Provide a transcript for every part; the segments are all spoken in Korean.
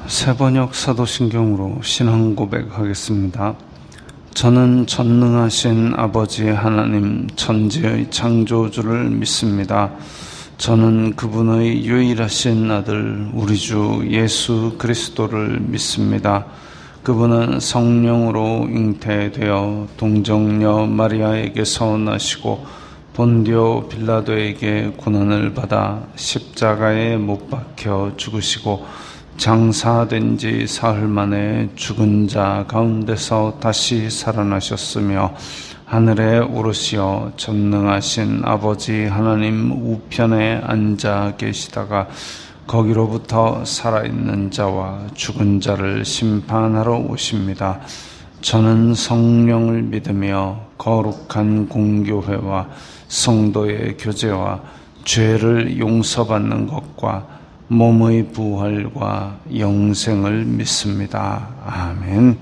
새번역 사도신경으로 신앙 고백하겠습니다. 저는 전능하신 아버지 하나님 천지의 창조주를 믿습니다. 저는 그분의 유일하신 아들 우리 주 예수 그리스도를 믿습니다. 그분은 성령으로 잉태되어 동정녀 마리아에게서 나시고 본디오 빌라도에게 고난을 받아 십자가에 못 박혀 죽으시고 장사된 지 사흘 만에 죽은 자 가운데서 다시 살아나셨으며 하늘에 오르시어 전능하신 아버지 하나님 우편에 앉아 계시다가 거기로부터 살아있는 자와 죽은 자를 심판하러 오십니다. 저는 성령을 믿으며 거룩한 공교회와 성도의 교제와 죄를 용서받는 것과 몸의 부활과 영생을 믿습니다. 아멘.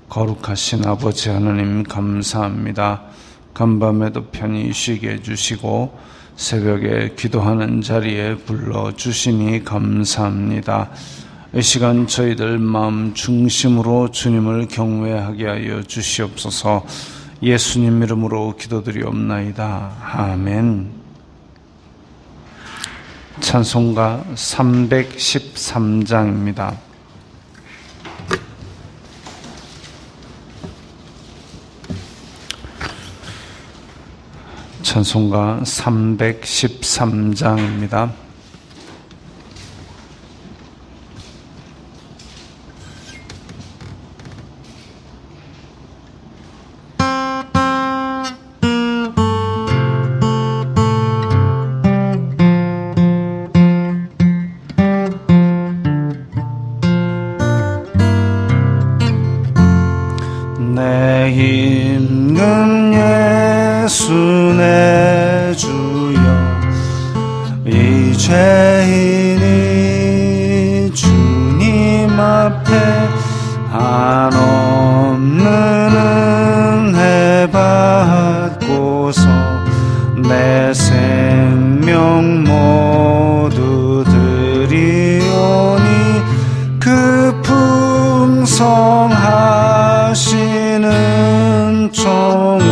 거룩하신 아버지 하나님 감사합니다. 간밤에도 편히 쉬게 해주시고 새벽에 기도하는 자리에 불러주시니 감사합니다. 이 시간 저희들 마음 중심으로 주님을 경외하게 하여 주시옵소서. 예수님 이름으로 기도드리옵나이다. 아멘. 찬송가 313장입니다. 찬송가 313장입니다. 내 힘든 예수 내 주여 이 죄인이 주님 앞에 한없는 은혜 받고서 내 생명 모두 드리오니 그 풍성하시는 종을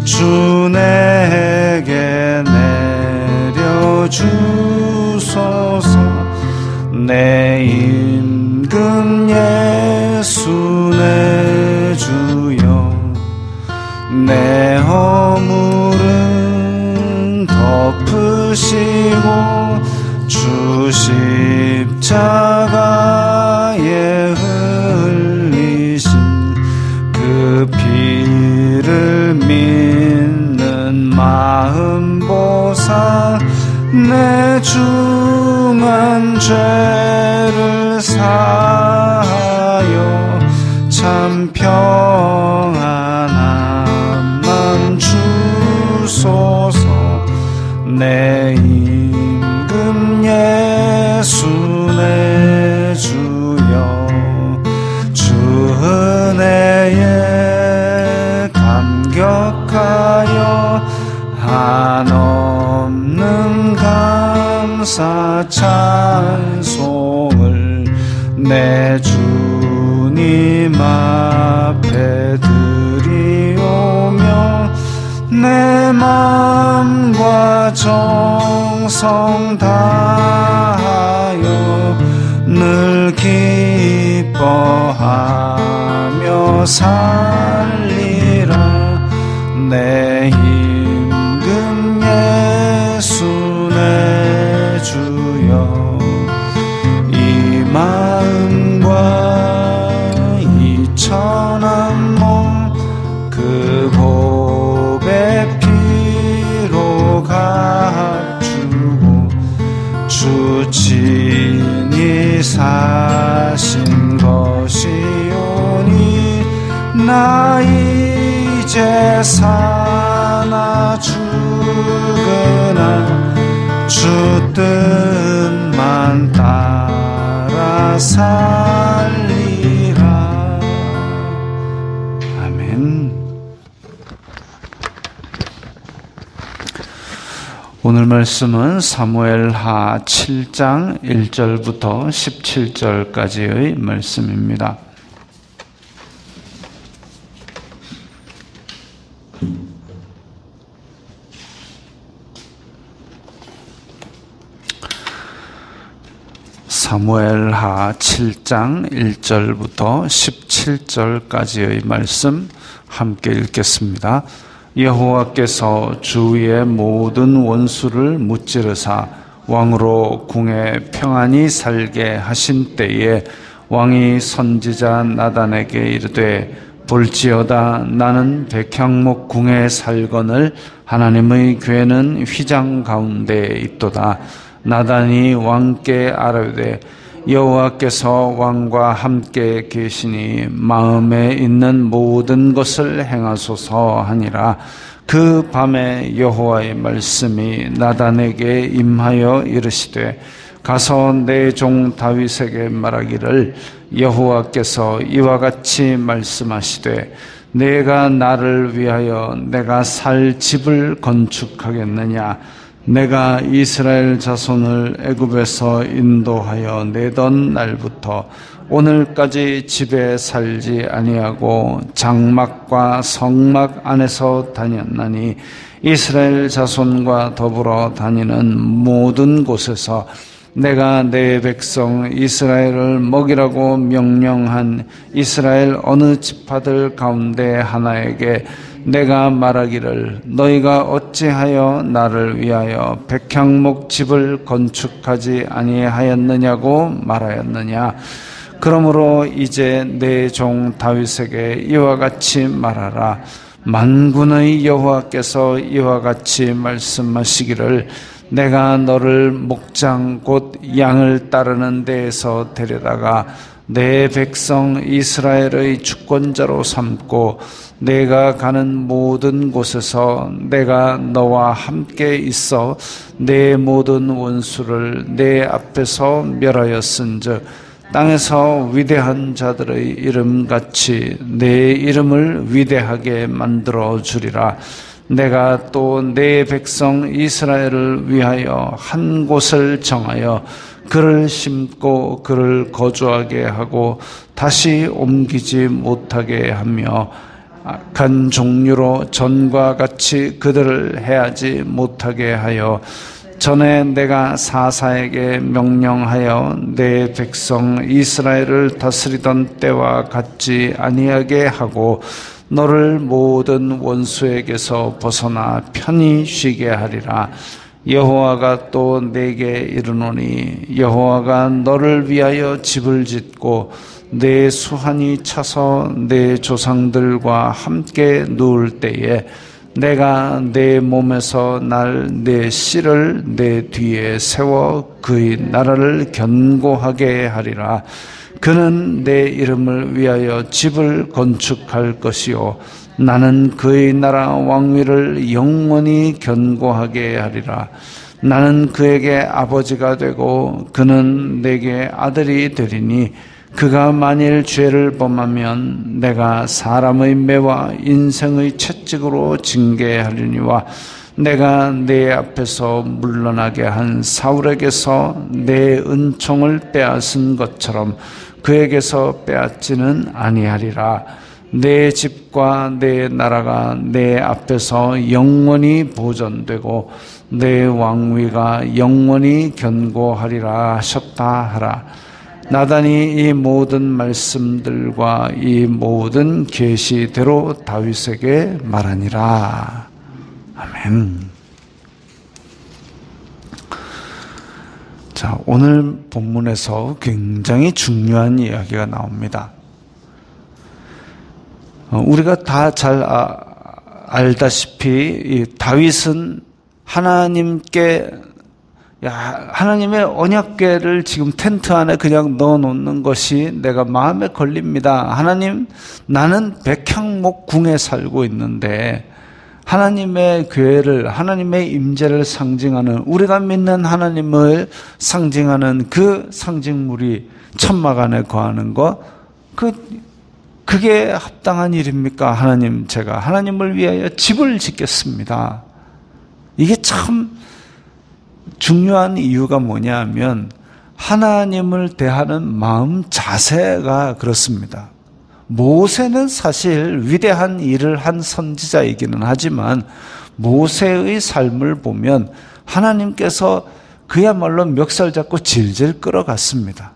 주 내게 내려주소서. 내 임금 예수 내 주여 내 허물은 덮으시고 주 십자가에 흘리신 그 피를 믿는 마음 보사 내 중한 죄를 사하여 참 평안함만 주소서. 내 임금 예수 내 주여 주 은혜에 감격하여 한없는 감사 찬송을 내 주님 앞에 드리오며 내 마음과 정성 다하여 늘 기뻐하며 살리라. 내 임금 예수 내 주여 이 마음과 이 천한 몸 그 보배 피로 갖추고 주 친히 사신 것이오니 나 이제 사나 죽으나 주 뜻만 따라 살리라. 아멘. 오늘 말씀은 사무엘하 7장 1절부터 17절까지의 말씀입니다. 사무엘하 7장 1절부터 17절까지의 말씀 함께 읽겠습니다. 여호와께서 주위의 모든 원수를 무찌르사 왕으로 궁에 평안히 살게 하신 때에 왕이 선지자 나단에게 이르되 볼지어다 나는 백향목 궁에 살거늘 하나님의 궤는 휘장 가운데 있도다. 나단이 왕께 아뢰되 여호와께서 왕과 함께 계시니 마음에 있는 모든 것을 행하소서 하니라. 그 밤에 여호와의 말씀이 나단에게 임하여 이르시되 가서 내 종 다윗에게 말하기를 여호와께서 이와 같이 말씀하시되 내가 나를 위하여 내가 살 집을 건축하겠느냐. 내가 이스라엘 자손을 애굽에서 인도하여 내던 날부터 오늘까지 집에 살지 아니하고 장막과 성막 안에서 다녔나니 이스라엘 자손과 더불어 다니는 모든 곳에서 내가 내 백성 이스라엘을 먹이라고 명령한 이스라엘 어느 지파들 가운데 하나에게 내가 말하기를 너희가 어찌하여 나를 위하여 백향목 집을 건축하지 아니하였느냐고 말하였느냐. 그러므로 이제 내 종 다윗에게 이와 같이 말하라. 만군의 여호와께서 이와 같이 말씀하시기를 내가 너를 목장 곧 양을 따르는 데에서 데려다가 내 백성 이스라엘의 주권자로 삼고 내가 가는 모든 곳에서 내가 너와 함께 있어 내 모든 원수를 내 앞에서 멸하였은즉 땅에서 위대한 자들의 이름같이 내 이름을 위대하게 만들어 주리라. 내가 또 내 백성 이스라엘을 위하여 한 곳을 정하여 그를 심고 그를 거주하게 하고 다시 옮기지 못하게 하며 악한 종류로 전과 같이 그들을 해하지 못하게 하여 전에 내가 사사에게 명령하여 내 백성 이스라엘을 다스리던 때와 같지 아니하게 하고 너를 모든 원수에게서 벗어나 편히 쉬게 하리라. 여호와가 또 내게 이르노니 여호와가 너를 위하여 집을 짓고 내 수한이 차서 내 조상들과 함께 누울 때에 내가 내 몸에서 날 내 씨를 내 뒤에 세워 그의 나라를 견고하게 하리라. 그는 내 이름을 위하여 집을 건축할 것이요 나는 그의 나라 왕위를 영원히 견고하게 하리라. 나는 그에게 아버지가 되고 그는 내게 아들이 되리니 그가 만일 죄를 범하면 내가 사람의 매와 인생의 채찍으로 징계하리니와 내가 내 앞에서 물러나게 한 사울에게서 내 은총을 빼앗은 것처럼 그에게서 빼앗지는 아니하리라. 내 집과 내 나라가 내 앞에서 영원히 보존되고 내 왕위가 영원히 견고하리라 하셨다 하라. 나단이 이 모든 말씀들과 이 모든 계시대로 다윗에게 말하니라. 아멘. 자, 오늘 본문에서 굉장히 중요한 이야기가 나옵니다. 우리가 다 잘 알다시피 이 다윗은 하나님의 언약궤를 지금 텐트 안에 그냥 넣어놓는 것이 내가 마음에 걸립니다. 하나님, 나는 백향목 궁에 살고 있는데 하나님의 궤를, 하나님의 임재를 상징하는, 우리가 믿는 하나님을 상징하는 그 상징물이 천막 안에 거하는 것, 그게 합당한 일입니까? 하나님, 제가 하나님을 위하여 집을 짓겠습니다. 이게 참 중요한 이유가 뭐냐면 하나님을 대하는 마음 자세가 그렇습니다. 모세는 사실 위대한 일을 한 선지자이기는 하지만 모세의 삶을 보면 하나님께서 그야말로 멱살 잡고 질질 끌어갔습니다.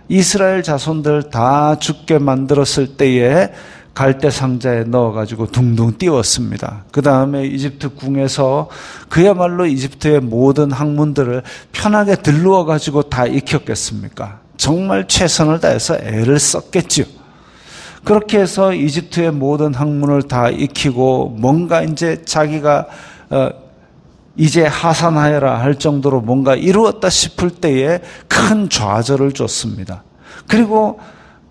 이스라엘 자손들 다 죽게 만들었을 때에 갈대 상자에 넣어가지고 둥둥 띄웠습니다. 그 다음에 이집트 궁에서 그야말로 이집트의 모든 학문들을 편하게 들루어가지고 다 익혔겠습니까? 정말 최선을 다해서 애를 썼겠죠. 그렇게 해서 이집트의 모든 학문을 다 익히고 뭔가 이제 자기가 이제 하산하여라 할 정도로 뭔가 이루었다 싶을 때에 큰 좌절을 줬습니다. 그리고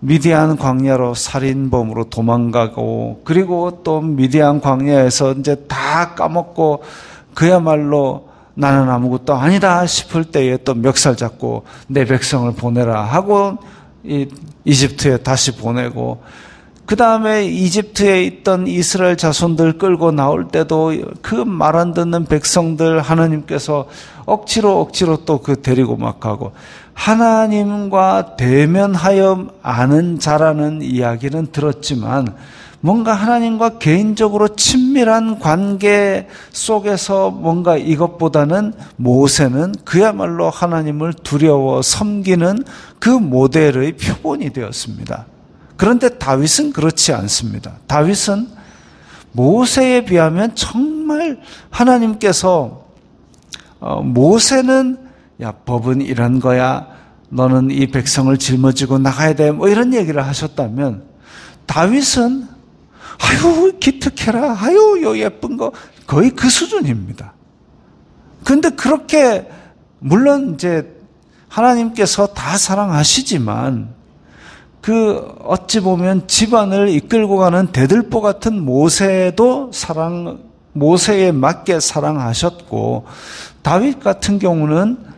미디안 광야로 살인범으로 도망가고, 그리고 또 미디안 광야에서 이제 다 까먹고 그야말로 나는 아무것도 아니다 싶을 때에 또 멱살 잡고 내 백성을 보내라 하고 이집트에 다시 보내고, 그 다음에 이집트에 있던 이스라엘 자손들 끌고 나올 때도 그 말 안 듣는 백성들 하나님께서 억지로 또 그 데리고 막 가고, 하나님과 대면하여 아는 자라는 이야기는 들었지만 뭔가 하나님과 개인적으로 친밀한 관계 속에서 뭔가 이것보다는 모세는 그야말로 하나님을 두려워 섬기는 그 모델의 표본이 되었습니다. 그런데 다윗은 그렇지 않습니다. 다윗은 모세에 비하면 정말 하나님께서 모세는 야, 법은 이런 거야. 너는 이 백성을 짊어지고 나가야 돼. 뭐 이런 얘기를 하셨다면 다윗은 아유 기특해라. 아유 요 예쁜 거 거의 그 수준입니다. 그런데 그렇게 물론 이제 하나님께서 다 사랑하시지만 그 어찌 보면 집안을 이끌고 가는 대들보 같은 모세도 모세에 맞게 사랑하셨고, 다윗 같은 경우는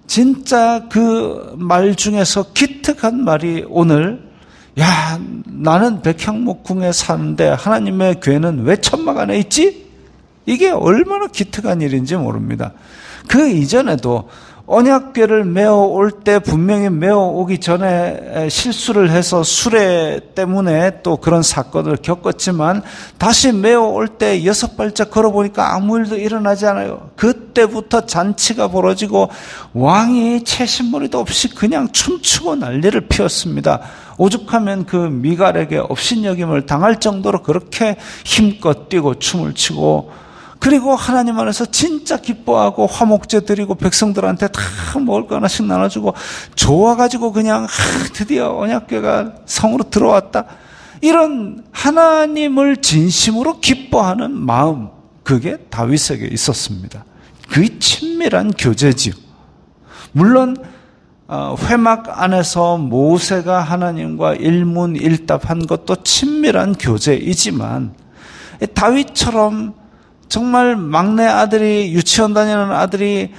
진짜 그 말 중에서 기특한 말이 오늘 야 나는 백향목궁에 사는데 하나님의 궤는 왜 천막 안에 있지? 이게 얼마나 기특한 일인지 모릅니다. 그 이전에도 언약궤를 메어올 때 분명히 메어오기 전에 실수를 해서 수레 때문에 또 그런 사건을 겪었지만 다시 메어올 때 6발짝 걸어보니까 아무 일도 일어나지 않아요. 그때부터 잔치가 벌어지고 왕이 채신머리도 없이 그냥 춤추고 난리를 피웠습니다. 오죽하면 그 미갈에게 업신여김을 당할 정도로 그렇게 힘껏 뛰고 춤을 추고, 그리고 하나님 안에서 진짜 기뻐하고 화목제 드리고 백성들한테 다 먹을 거 하나씩 나눠주고 좋아가지고 그냥 드디어 언약궤가 성으로 들어왔다. 이런 하나님을 진심으로 기뻐하는 마음, 그게 다윗에게 있었습니다. 그게 친밀한 교제지요. 물론 회막 안에서 모세가 하나님과 일문일답한 것도 친밀한 교제이지만 다윗처럼 정말 막내 아들이 유치원 다니는 아들이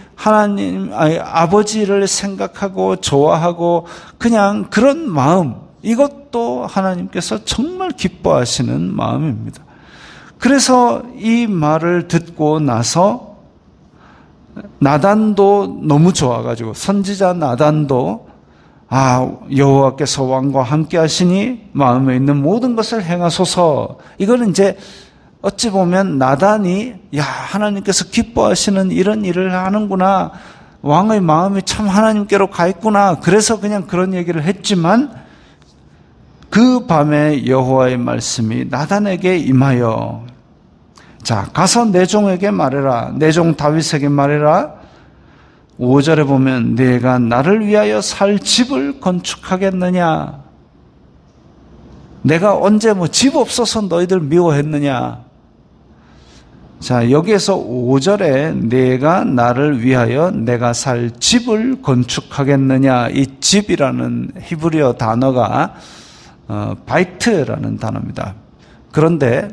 아버지를 생각하고 좋아하고 그냥 그런 마음, 이것도 하나님께서 정말 기뻐하시는 마음입니다. 그래서 이 말을 듣고 나서 나단도 너무 좋아가지고 선지자 나단도 여호와께서 왕과 함께 하시니 마음에 있는 모든 것을 행하소서. 이거는 이제 어찌 보면 나단이 하나님께서 기뻐하시는 이런 일을 하는구나, 왕의 마음이 참 하나님께로 가 있구나, 그래서 그냥 그런 얘기를 했지만 그 밤에 여호와의 말씀이 나단에게 임하여 자 가서 내 종에게 말해라, 내 종 다윗에게 말해라. 5절에 보면 내가 나를 위하여 살 집을 건축하겠느냐, 내가 언제 집 없어서 너희들 미워했느냐. 자, 여기에서 5절에 내가 나를 위하여 내가 살 집을 건축하겠느냐, 이 집이라는 히브리어 단어가 바이트라는 단어입니다. 그런데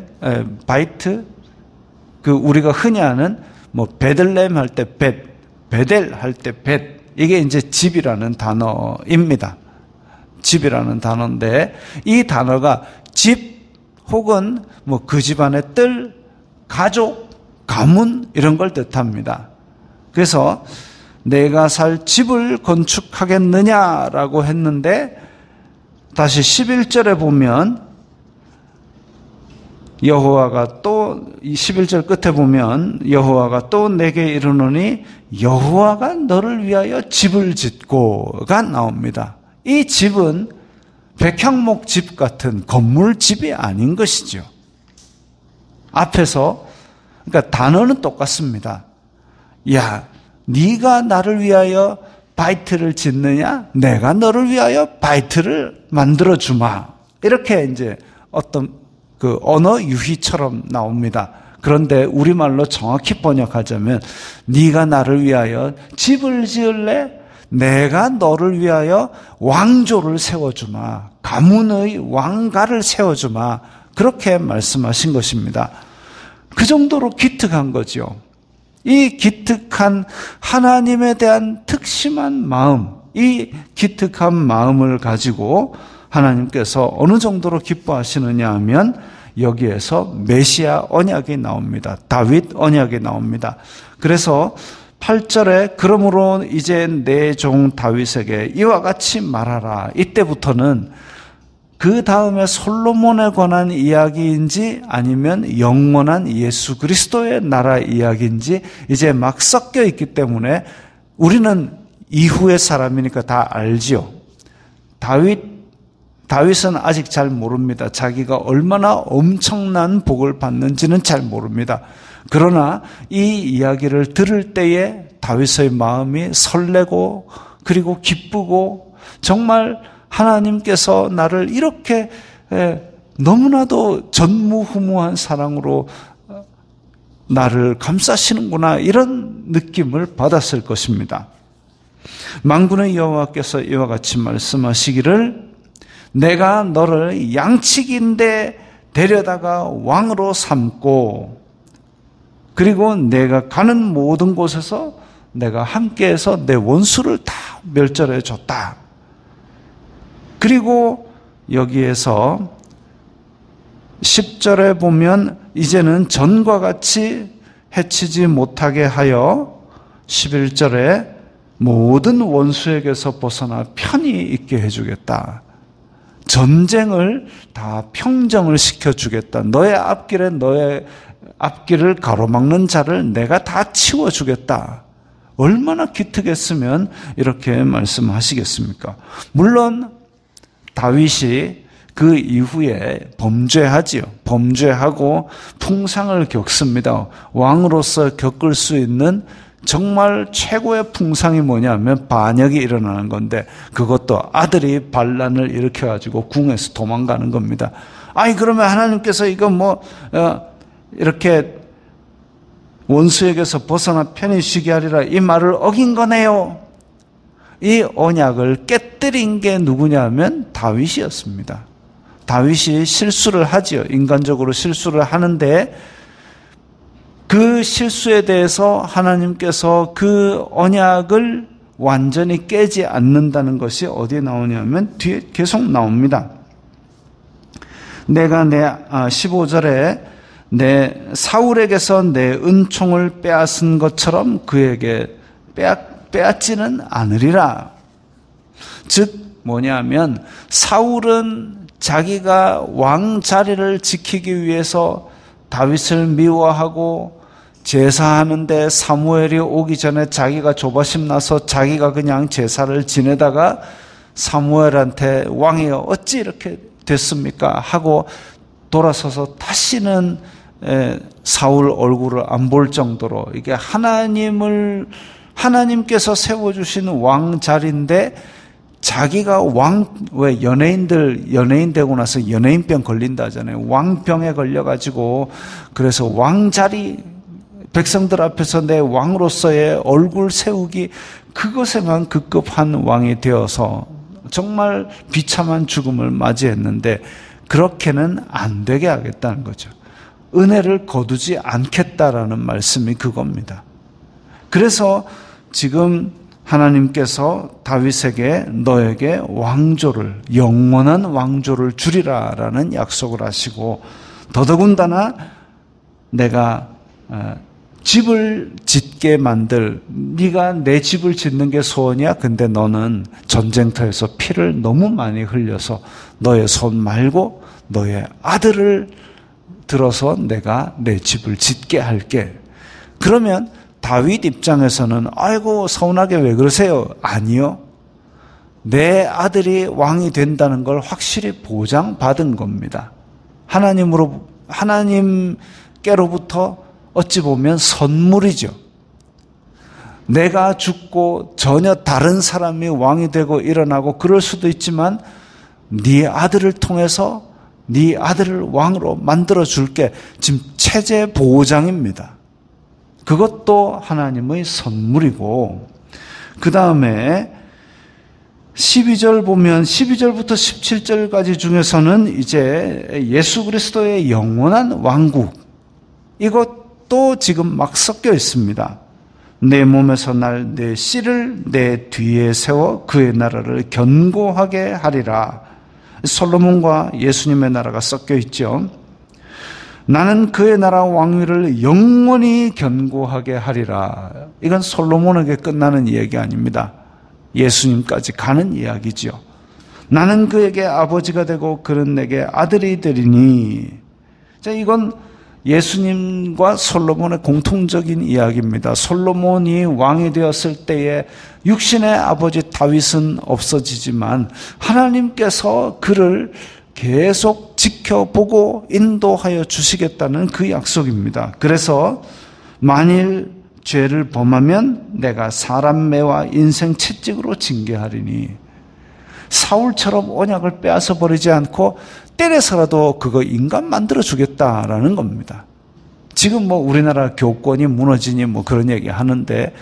바이트, 우리가 흔히 아는 베들레헴 할 때 베델 할 때 이게 이제 집이라는 단어입니다. 집이라는 단어인데 이 단어가 집 혹은 그 집안의 뜰, 가족, 가문 이런 걸 뜻합니다. 그래서 내가 살 집을 건축하겠느냐라고 했는데 다시 11절에 보면 여호와가 또 11절 끝에 보면 여호와가 또 내게 이르노니 여호와가 너를 위하여 집을 짓고가 나옵니다. 이 집은 백향목 집 같은 건물집이 아닌 것이죠. 앞에서 그러니까 단어는 똑같습니다. 야, 네가 나를 위하여 바이트를 짓느냐? 내가 너를 위하여 바이트를 만들어 주마. 이렇게 이제 어떤 그 언어 유희처럼 나옵니다. 그런데 우리말로 정확히 번역하자면 네가 나를 위하여 집을 지을래? 내가 너를 위하여 왕조를 세워주마. 가문의 왕가를 세워주마. 그렇게 말씀하신 것입니다. 그 정도로 기특한 거죠. 이 기특한 하나님에 대한 특심한 마음, 이 기특한 마음을 가지고 하나님께서 어느 정도로 기뻐하시느냐 하면 여기에서 메시아 언약이 나옵니다. 다윗 언약이 나옵니다. 그래서 8절에 그러므로 이제 내 종 다윗에게 이와 같이 말하라. 이때부터는 그 다음에 솔로몬에 관한 이야기인지 아니면 영원한 예수 그리스도의 나라 이야기인지 이제 막 섞여 있기 때문에 우리는 이후의 사람이니까 다 알지요. 다윗은 아직 잘 모릅니다. 자기가 얼마나 엄청난 복을 받는지는 잘 모릅니다. 그러나 이 이야기를 들을 때에 다윗의 마음이 설레고 그리고 기쁘고 정말 하나님께서 나를 이렇게 너무나도 전무후무한 사랑으로 나를 감싸시는구나 이런 느낌을 받았을 것입니다. 만군의 여호와께서 이와 같이 말씀하시기를 내가 너를 양치기인데 데려다가 왕으로 삼고 그리고 내가 가는 모든 곳에서 내가 함께해서 내 원수를 다 멸절해 줬다. 그리고 여기에서 10절에 보면 이제는 전과 같이 해치지 못하게 하여 11절에 모든 원수에게서 벗어나 편히 있게 해주겠다. 전쟁을 다 평정을 시켜주겠다. 너의 앞길을 가로막는 자를 내가 다 치워주겠다. 얼마나 기특했으면 이렇게 말씀하시겠습니까? 물론 다윗이 그 이후에 범죄하지요. 범죄하고 풍상을 겪습니다. 왕으로서 겪을 수 있는 정말 최고의 풍상이 뭐냐면 반역이 일어나는 건데 그것도 아들이 반란을 일으켜가지고 궁에서 도망가는 겁니다. 아니 그러면 하나님께서 이거 이렇게 원수에게서 벗어나 편히 쉬게 하리라 이 말을 어긴 거네요. 이 언약을 깨뜨린 게 누구냐면 다윗이었습니다. 다윗이 실수를 하지요. 인간적으로 실수를 하는데 그 실수에 대해서 하나님께서 그 언약을 완전히 깨지 않는다는 것이 어디에 나오냐면 뒤에 계속 나옵니다. 내가 15절에 내 사울에게서 내 은총을 빼앗은 것처럼 그에게 빼앗지는 않으리라. 즉 뭐냐면 사울은 자기가 왕 자리를 지키기 위해서 다윗을 미워하고 제사하는데 사무엘이 오기 전에 자기가 조바심 나서 자기가 그냥 제사를 지내다가 사무엘한테 왕이 어찌 이렇게 됐습니까? 하고 돌아서서 다시는 사울 얼굴을 안 볼 정도로 이게 하나님께서 세워주신 왕 자리인데 자기가 왜 연예인 되고 나서 연예인병 걸린다 하잖아요. 왕병에 걸려가지고 그래서 왕자리 백성들 앞에서 내 왕으로서의 얼굴 세우기 그것에만 급급한 왕이 되어서 정말 비참한 죽음을 맞이했는데 그렇게는 안 되게 하겠다는 거죠. 은혜를 거두지 않겠다라는 말씀이 그겁니다. 그래서 지금 하나님께서 다윗에게 너에게 왕조를 영원한 왕조를 주리라라는 약속을 하시고 더더군다나 내가 집을 짓게 만들, 네가 내 집을 짓는 게 소원이야? 근데 너는 전쟁터에서 피를 너무 많이 흘려서 너의 손 말고 너의 아들을 들어서 내가 내 집을 짓게 할게. 그러면 다윗 입장에서는 아이고 서운하게 왜 그러세요? 아니요. 내 아들이 왕이 된다는 걸 확실히 보장받은 겁니다. 하나님께로부터 어찌 보면 선물이죠. 내가 죽고 전혀 다른 사람이 왕이 되고 일어나고 그럴 수도 있지만 네 아들을 통해서 네 아들을 왕으로 만들어 줄게. 지금 체제 보장입니다. 그것도 하나님의 선물이고, 그 다음에 12절 보면 12절부터 17절까지 중에서는 이제 예수 그리스도의 영원한 왕국, 이것도 지금 막 섞여 있습니다. 내 몸에서 날 내 씨를 내 뒤에 세워 그의 나라를 견고하게 하리라. 솔로몬과 예수님의 나라가 섞여 있죠. 나는 그의 나라 왕위를 영원히 견고하게 하리라. 이건 솔로몬에게 끝나는 이야기 아닙니다. 예수님까지 가는 이야기죠. 나는 그에게 아버지가 되고 그는 내게 아들이 되리니. 자, 이건 예수님과 솔로몬의 공통적인 이야기입니다. 솔로몬이 왕이 되었을 때에 육신의 아버지 다윗은 없어지지만 하나님께서 그를 계속 지켜보고 인도하여 주시겠다는 그 약속입니다. 그래서 만일 죄를 범하면 내가 사람 매와 인생 채찍으로 징계하리니, 사울처럼 언약을 빼앗아 버리지 않고 때려서라도 그거 인간 만들어 주겠다라는 겁니다. 지금 뭐 우리나라 교권이 무너지니 뭐 그런 얘기 하는데,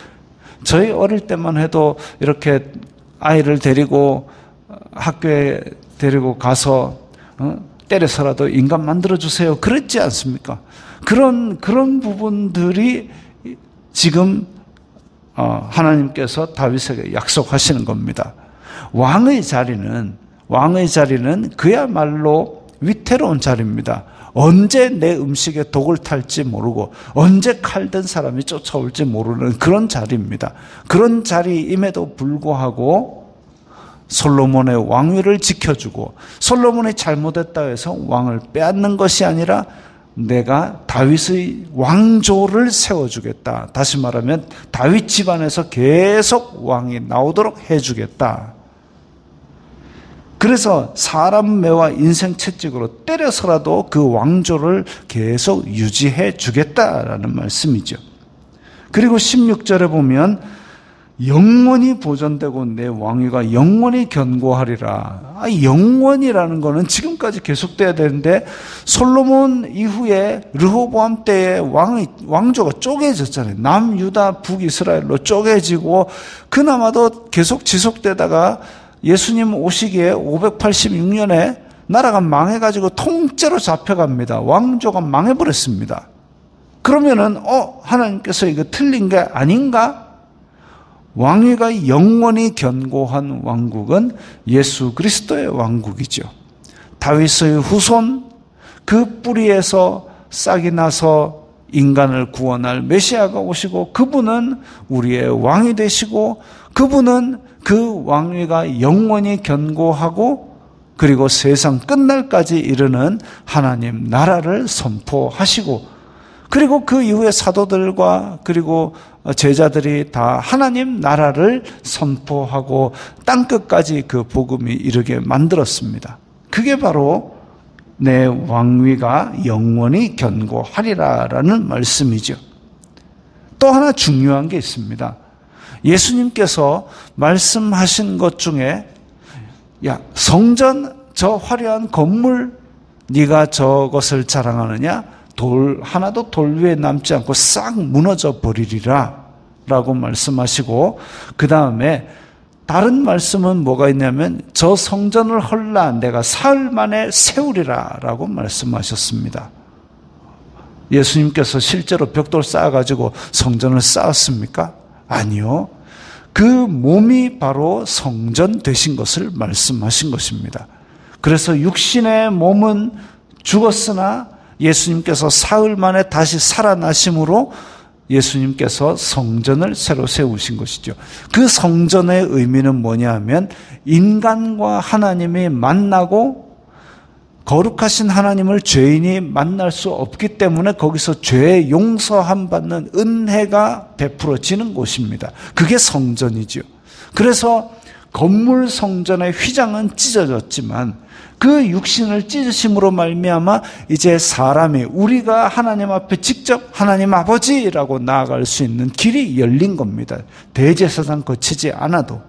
저희 어릴 때만 해도 이렇게 아이를 데리고 학교에 데리고 가서 때려서라도 인간 만들어 주세요, 그랬지 않습니까? 그런 부분들이 지금 하나님께서 다윗에게 약속하시는 겁니다. 왕의 자리는 그야말로 위태로운 자리입니다. 언제 내 음식에 독을 탈지 모르고 언제 칼든 사람이 쫓아올지 모르는 그런 자리입니다. 그런 자리임에도 불구하고 솔로몬의 왕위를 지켜주고, 솔로몬이 잘못했다 해서 왕을 빼앗는 것이 아니라 내가 다윗의 왕조를 세워주겠다. 다시 말하면 다윗 집안에서 계속 왕이 나오도록 해주겠다. 그래서 사람 매와 인생 채찍으로 때려서라도 그 왕조를 계속 유지해 주겠다라는 말씀이죠. 그리고 16절에 보면 영원히 보존되고 내 왕위가 영원히 견고하리라. 영원이라는 거는 지금까지 계속돼야 되는데, 솔로몬 이후에 르호보암 때에 왕조가 쪼개졌잖아요. 남유다 북이스라엘로 쪼개지고 그나마도 계속 지속되다가 예수님 오시기에 586년에 나라가 망해가지고 통째로 잡혀갑니다. 왕조가 망해버렸습니다. 그러면은 하나님께서 이거 틀린 게 아닌가? 왕위가 영원히 견고한 왕국은 예수 그리스도의 왕국이죠. 다윗의 후손, 그 뿌리에서 싹이 나서 인간을 구원할 메시아가 오시고, 그분은 우리의 왕이 되시고, 그분은 그 왕위가 영원히 견고하고 그리고 세상 끝날까지 이르는 하나님 나라를 선포하시고, 그리고 그 이후에 사도들과 그리고 제자들이 다 하나님 나라를 선포하고 땅끝까지 그 복음이 이르게 만들었습니다. 그게 바로 내 왕위가 영원히 견고하리라라는 말씀이죠. 또 하나 중요한 게 있습니다. 예수님께서 말씀하신 것 중에, 야, 성전 저 화려한 건물 네가 저것을 자랑하느냐? 하나도 돌 위에 남지 않고 싹 무너져 버리리라 라고 말씀하시고, 그 다음에 다른 말씀은 뭐가 있냐면 저 성전을 헐라 내가 사흘 만에 세우리라 라고 말씀하셨습니다. 예수님께서 실제로 벽돌 쌓아가지고 성전을 쌓았습니까? 아니요. 그 몸이 바로 성전 되신 것을 말씀하신 것입니다. 그래서 육신의 몸은 죽었으나 예수님께서 사흘 만에 다시 살아나심으로 예수님께서 성전을 새로 세우신 것이죠. 그 성전의 의미는 뭐냐 하면 인간과 하나님이 만나고 거룩하신 하나님을 죄인이 만날 수 없기 때문에 거기서 죄 용서함 받는 은혜가 베풀어지는 곳입니다. 그게 성전이죠. 그래서 건물 성전의 휘장은 찢어졌지만 그 육신을 찢으심으로 말미암아 이제 사람이 우리가 하나님 앞에 직접 하나님 아버지라고 나아갈 수 있는 길이 열린 겁니다. 대제사장 거치지 않아도.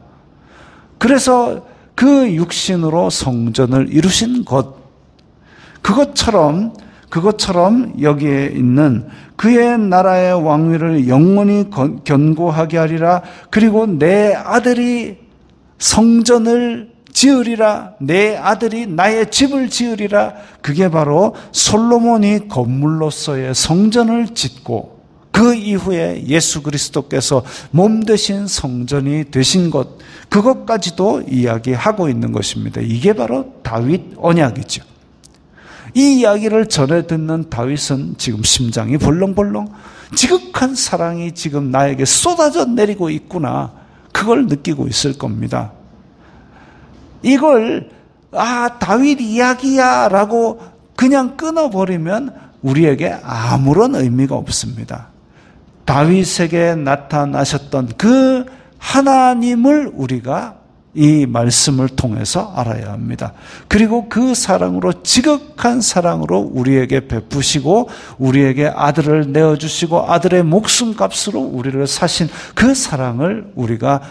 그래서 그 육신으로 성전을 이루신 것, 그것처럼 여기에 있는 그의 나라의 왕위를 영원히 견고하게 하리라. 그리고 내 아들이 성전을 지으리라. 내 아들이 나의 집을 지으리라. 그게 바로 솔로몬이 건물로서의 성전을 짓고 그 이후에 예수 그리스도께서 몸 되신 성전이 되신 것, 그것까지도 이야기하고 있는 것입니다. 이게 바로 다윗 언약이죠. 이 이야기를 전해 듣는 다윗은 지금 심장이 벌렁벌렁, 지극한 사랑이 지금 나에게 쏟아져 내리고 있구나, 그걸 느끼고 있을 겁니다. 이걸 다윗 이야기야 라고 그냥 끊어버리면 우리에게 아무런 의미가 없습니다. 다윗에게 나타나셨던 그 하나님을 우리가 이 말씀을 통해서 알아야 합니다. 그리고 그 사랑으로, 지극한 사랑으로 우리에게 베푸시고 우리에게 아들을 내어주시고 아들의 목숨값으로 우리를 사신 그 사랑을 우리가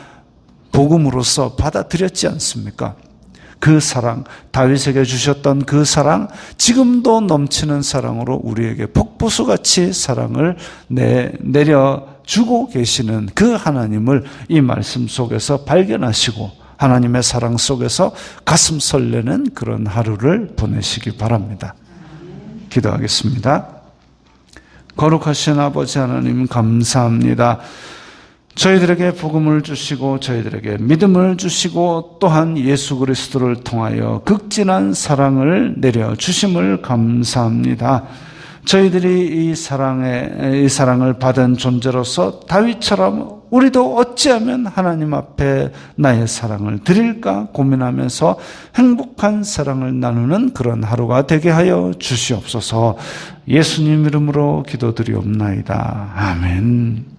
복음으로서 받아들였지 않습니까? 그 사랑, 다윗에게 주셨던 그 사랑, 지금도 넘치는 사랑으로 우리에게 폭포수같이 사랑을 내려주고 계시는 그 하나님을 이 말씀 속에서 발견하시고 하나님의 사랑 속에서 가슴 설레는 그런 하루를 보내시기 바랍니다. 기도하겠습니다. 거룩하신 아버지 하나님, 감사합니다. 저희들에게 복음을 주시고 저희들에게 믿음을 주시고 또한 예수 그리스도를 통하여 극진한 사랑을 내려주심을 감사합니다. 저희들이 이 사랑을 받은 존재로서 다윗처럼 우리도 어찌하면 하나님 앞에 나의 사랑을 드릴까 고민하면서 행복한 사랑을 나누는 그런 하루가 되게 하여 주시옵소서. 예수님 이름으로 기도드리옵나이다. 아멘.